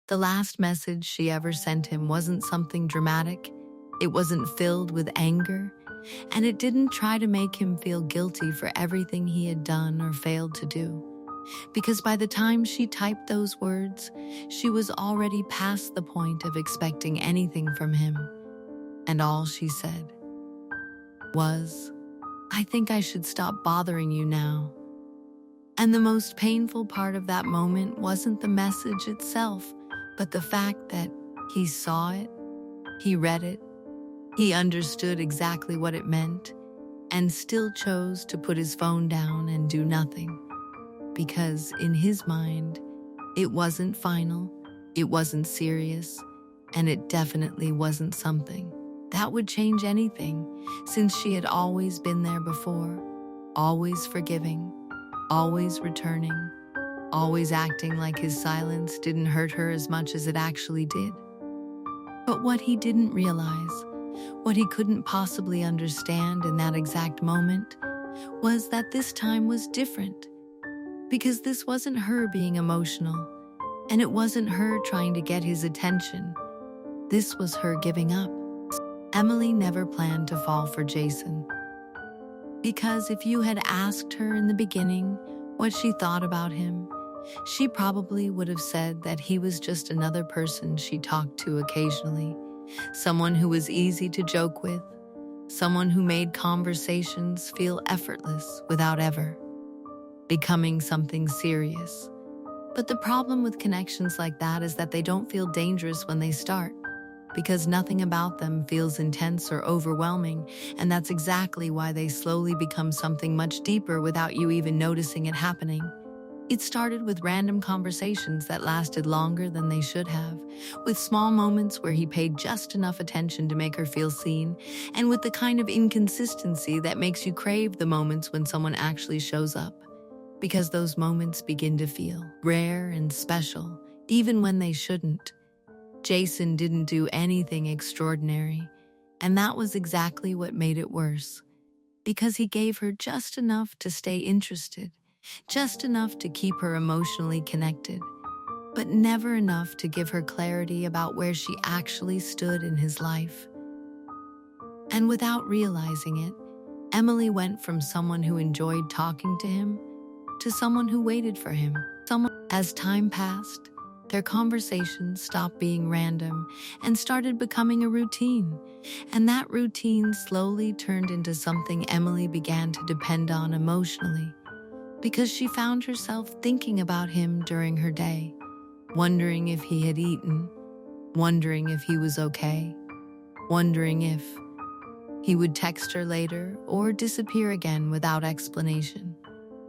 The last message she ever sent him wasn't something dramatic. It wasn't filled with anger, and it didn't try to make him feel guilty for everything he had done or failed to do. Because by the time she typed those words, she was already past the point of expecting anything from him. And all she said was, "I think I should stop bothering you now." And the most painful part of that moment wasn't the message itself, but the fact that he saw it, he read it, he understood exactly what it meant, and still chose to put his phone down and do nothing. Because in his mind, it wasn't final, it wasn't serious, and it definitely wasn't something that would change anything, since she had always been there before, always forgiving, always returning, always acting like his silence didn't hurt her as much as it actually did. But what he didn't realize, what he couldn't possibly understand in that exact moment, was that this time was different. Because this wasn't her being emotional, and it wasn't her trying to get his attention. This was her giving up. Emily never planned to fall for Jason. Because if you had asked her in the beginning what she thought about him, she probably would have said that he was just another person she talked to occasionally, someone who was easy to joke with, someone who made conversations feel effortless without ever becoming something serious. But the problem with connections like that is that they don't feel dangerous when they start, because nothing about them feels intense or overwhelming, and that's exactly why they slowly become something much deeper without you even noticing it happening. It started with random conversations that lasted longer than they should have, with small moments where he paid just enough attention to make her feel seen, and with the kind of inconsistency that makes you crave the moments when someone actually shows up. Because those moments begin to feel rare and special, even when they shouldn't. Jason didn't do anything extraordinary, and that was exactly what made it worse. Because he gave her just enough to stay interested, just enough to keep her emotionally connected, but never enough to give her clarity about where she actually stood in his life. And without realizing it, Emily went from someone who enjoyed talking to him to someone who waited for him. As time passed, their conversations stopped being random and started becoming a routine. And that routine slowly turned into something Emily began to depend on emotionally, because she found herself thinking about him during her day, wondering if he had eaten, wondering if he was okay, wondering if he would text her later or disappear again without explanation.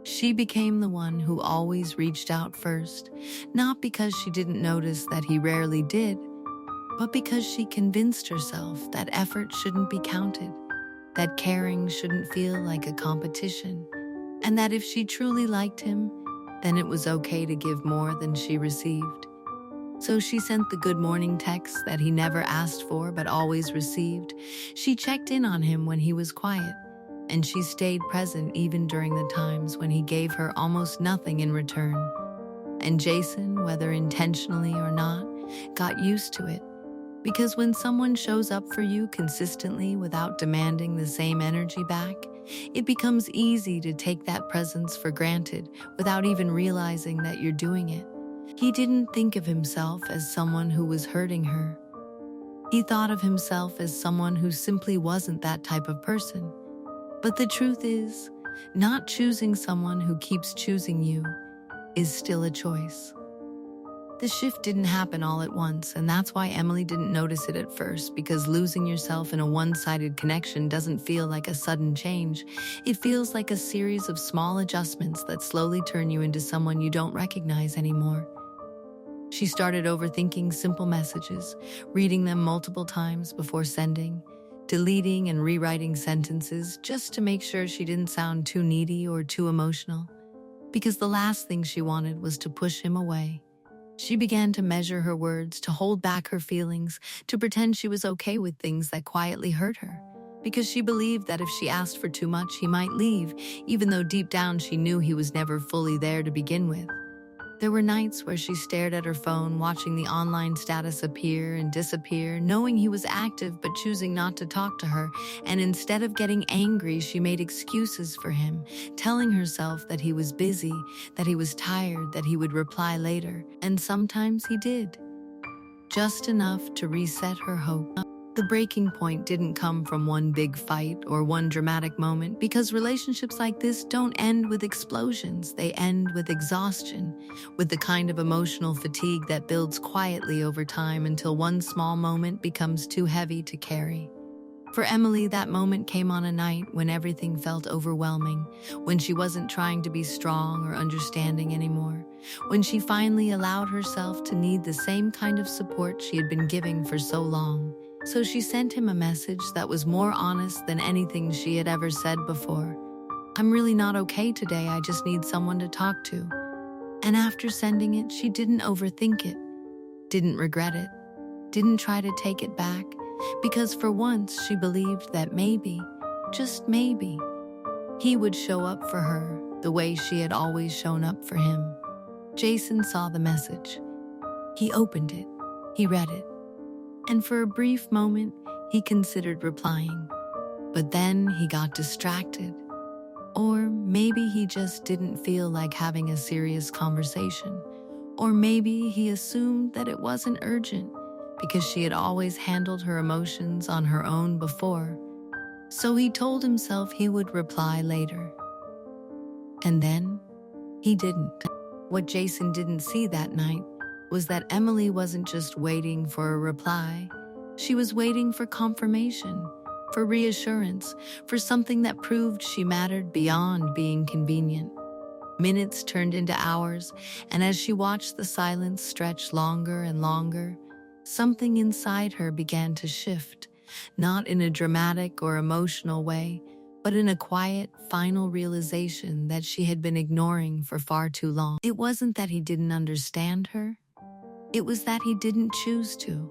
She became the one who always reached out first, not because she didn't notice that he rarely did, but because she convinced herself that effort shouldn't be counted, that caring shouldn't feel like a competition, and that if she truly liked him, then it was okay to give more than she received. So she sent the good morning text that he never asked for but always received. She checked in on him when he was quiet, and she stayed present even during the times when he gave her almost nothing in return. And Jason, whether intentionally or not, got used to it. Because when someone shows up for you consistently without demanding the same energy back, it becomes easy to take that presence for granted without even realizing that you're doing it. He didn't think of himself as someone who was hurting her. He thought of himself as someone who simply wasn't that type of person. But the truth is, not choosing someone who keeps choosing you is still a choice. The shift didn't happen all at once, and that's why Emily didn't notice it at first, because losing yourself in a one-sided connection doesn't feel like a sudden change. It feels like a series of small adjustments that slowly turn you into someone you don't recognize anymore. She started overthinking simple messages, reading them multiple times before sending, deleting and rewriting sentences just to make sure she didn't sound too needy or too emotional, because the last thing she wanted was to push him away. She began to measure her words, to hold back her feelings, to pretend she was okay with things that quietly hurt her, because she believed that if she asked for too much, he might leave, even though deep down she knew he was never fully there to begin with. There were nights where she stared at her phone, watching the online status appear and disappear, knowing he was active but choosing not to talk to her. And instead of getting angry, she made excuses for him, telling herself that he was busy, that he was tired, that he would reply later. And sometimes he did, just enough to reset her hope. The breaking point didn't come from one big fight or one dramatic moment, because relationships like this don't end with explosions. They end with exhaustion, with the kind of emotional fatigue that builds quietly over time until one small moment becomes too heavy to carry. For Emily, that moment came on a night when everything felt overwhelming, when she wasn't trying to be strong or understanding anymore, when she finally allowed herself to need the same kind of support she had been giving for so long. So she sent him a message that was more honest than anything she had ever said before. "I'm really not okay today, I just need someone to talk to." And after sending it, she didn't overthink it, didn't regret it, didn't try to take it back, because for once she believed that maybe, just maybe, he would show up for her the way she had always shown up for him. Jason saw the message. He opened it, he read it, and for a brief moment, he considered replying. But then he got distracted. Or maybe he just didn't feel like having a serious conversation. Or maybe he assumed that it wasn't urgent because she had always handled her emotions on her own before. So he told himself he would reply later. And then he didn't. What Jason didn't see that night was that Emily wasn't just waiting for a reply. She was waiting for confirmation, for reassurance, for something that proved she mattered beyond being convenient. Minutes turned into hours, and as she watched the silence stretch longer and longer, something inside her began to shift, not in a dramatic or emotional way, but in a quiet, final realization that she had been ignoring for far too long. It wasn't that he didn't understand her. It was that he didn't choose to.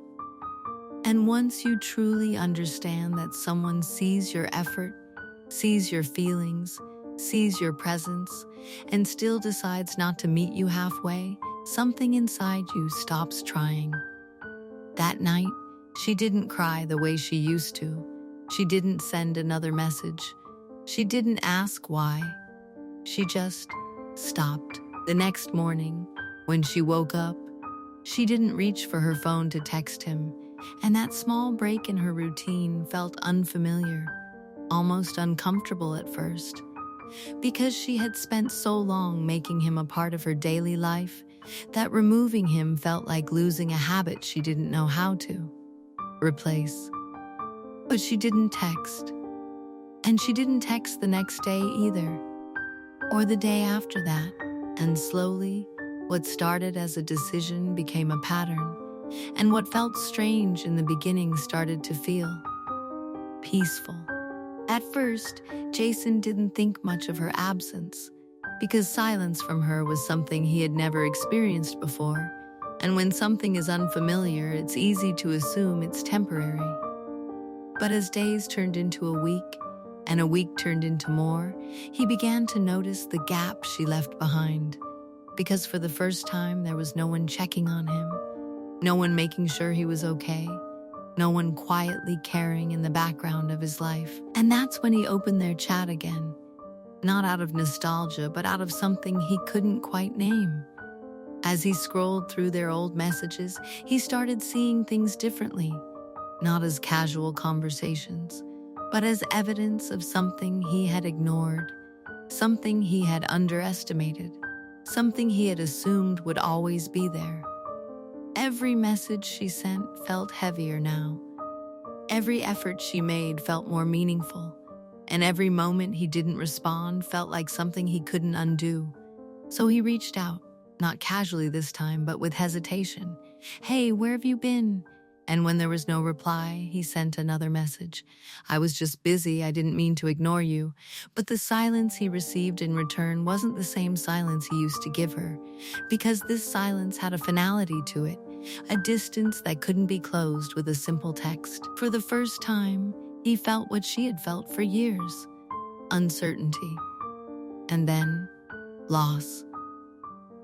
And once you truly understand that someone sees your effort, sees your feelings, sees your presence, and still decides not to meet you halfway, something inside you stops trying. That night, she didn't cry the way she used to. She didn't send another message. She didn't ask why. She just stopped. The next morning, when she woke up, she didn't reach for her phone to text him, and that small break in her routine felt unfamiliar, almost uncomfortable at first. Because she had spent so long making him a part of her daily life, that removing him felt like losing a habit she didn't know how to replace. But she didn't text. And she didn't text the next day either, or the day after that. And slowly, what started as a decision became a pattern, and what felt strange in the beginning started to feel peaceful. At first, Jason didn't think much of her absence, because silence from her was something he had never experienced before, and when something is unfamiliar, it's easy to assume it's temporary. But as days turned into a week, and a week turned into more, he began to notice the gap she left behind, because for the first time there was no one checking on him, no one making sure he was okay, no one quietly caring in the background of his life. And that's when he opened their chat again, not out of nostalgia, but out of something he couldn't quite name. As he scrolled through their old messages, he started seeing things differently, not as casual conversations, but as evidence of something he had ignored, something he had underestimated, something he had assumed would always be there. Every message she sent felt heavier now. Every effort she made felt more meaningful, and every moment he didn't respond felt like something he couldn't undo. So he reached out, not casually this time, but with hesitation. "Hey, where have you been?" And when there was no reply, he sent another message. "I was just busy, I didn't mean to ignore you." But the silence he received in return wasn't the same silence he used to give her, because this silence had a finality to it, a distance that couldn't be closed with a simple text. For the first time, he felt what she had felt for years: uncertainty. And then, loss.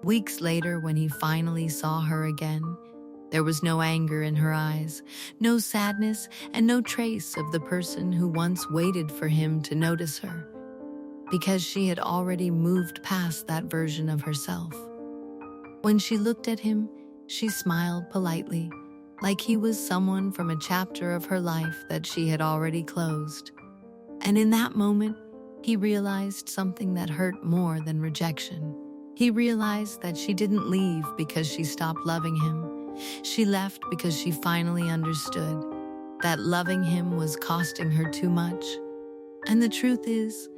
Weeks later, when he finally saw her again, there was no anger in her eyes, no sadness, and no trace of the person who once waited for him to notice her, because she had already moved past that version of herself. When she looked at him, she smiled politely, like he was someone from a chapter of her life that she had already closed. And in that moment, he realized something that hurt more than rejection. He realized that she didn't leave because she stopped loving him. She left because she finally understood that loving him was costing her too much. And the truth is,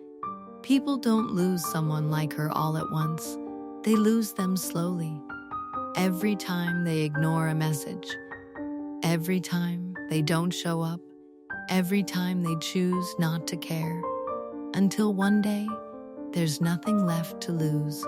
people don't lose someone like her all at once. They lose them slowly. Every time they ignore a message, every time they don't show up, every time they choose not to care, until one day, there's nothing left to lose.